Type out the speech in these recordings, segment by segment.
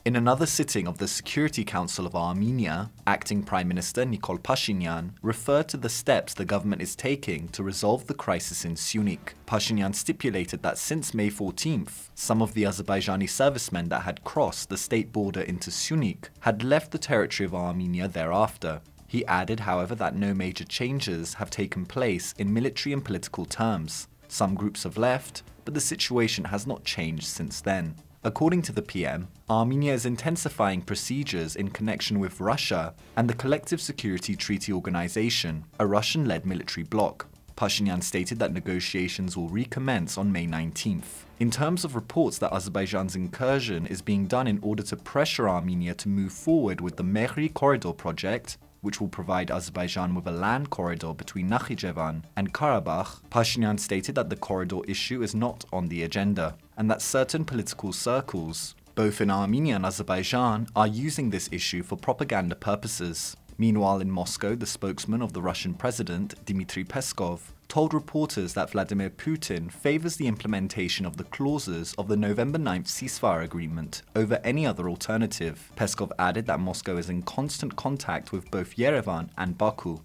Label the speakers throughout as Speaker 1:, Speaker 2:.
Speaker 1: In another sitting of the Security Council of Armenia, acting Prime Minister Nikol Pashinyan referred to the steps the government is taking to resolve the crisis in Syunik. Pashinyan stipulated that since May 14th, some of the Azerbaijani servicemen that had crossed the state border into Syunik had left the territory of Armenia thereafter. He added, however, that no major changes have taken place in military and political terms. Some groups have left, but the situation has not changed since then. According to the PM, Armenia is intensifying procedures in connection with Russia and the Collective Security Treaty Organization, a Russian-led military bloc. Pashinyan stated that negotiations will recommence on May 19th. In terms of reports that Azerbaijan's incursion is being done in order to pressure Armenia to move forward with the Mehri Corridor project, which will provide Azerbaijan with a land corridor between Nakhichevan and Karabakh, Pashinyan stated that the corridor issue is not on the agenda, and that certain political circles, both in Armenia and Azerbaijan, are using this issue for propaganda purposes. Meanwhile, in Moscow, the spokesman of the Russian president, Dmitry Peskov, told reporters that Vladimir Putin favors the implementation of the clauses of the November 9th ceasefire agreement over any other alternative. Peskov added that Moscow is in constant contact with both Yerevan and Baku.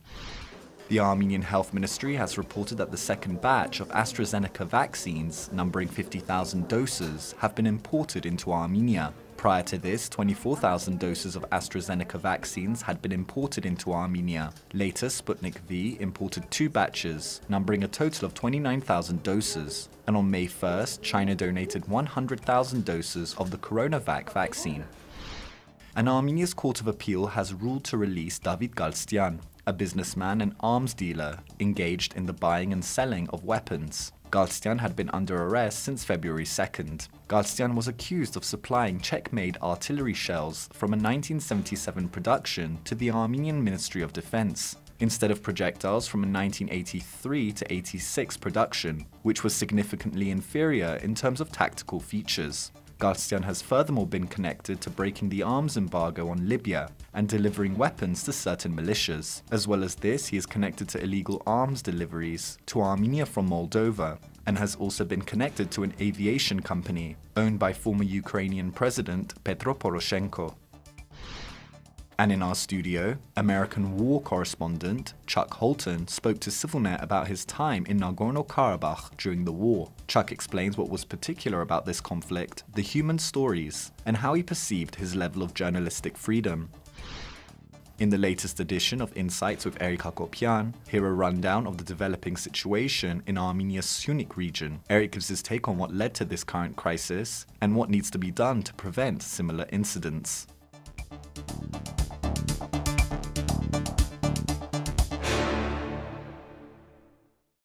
Speaker 1: The Armenian Health Ministry has reported that the second batch of AstraZeneca vaccines, numbering 50,000 doses, have been imported into Armenia. Prior to this, 24,000 doses of AstraZeneca vaccines had been imported into Armenia. Later, Sputnik V imported 2 batches, numbering a total of 29,000 doses. And on May 1st, China donated 100,000 doses of the CoronaVac vaccine. An Armenia's Court of Appeal has ruled to release Davit Galstyan, a businessman and arms dealer engaged in the buying and selling of weapons. Galstyan had been under arrest since February 2nd. Galstyan was accused of supplying Czech-made artillery shells from a 1977 production to the Armenian Ministry of Defense, instead of projectiles from a 1983 to 86 production, which was significantly inferior in terms of tactical features. Galstyan has furthermore been connected to breaking the arms embargo on Libya and delivering weapons to certain militias. As well as this, he is connected to illegal arms deliveries to Armenia from Moldova, and has also been connected to an aviation company owned by former Ukrainian President Petro Poroshenko. And in our studio, American war correspondent Chuck Holton spoke to ＳiViLNeթ about his time in Nagorno-Karabakh during the war. Chuck explains what was particular about this conflict, the human stories, and how he perceived his level of journalistic freedom. In the latest edition of Insights with Eric Hakopian, hear a rundown of the developing situation in Armenia's Syunik region. Eric gives his take on what led to this current crisis and what needs to be done to prevent similar incidents.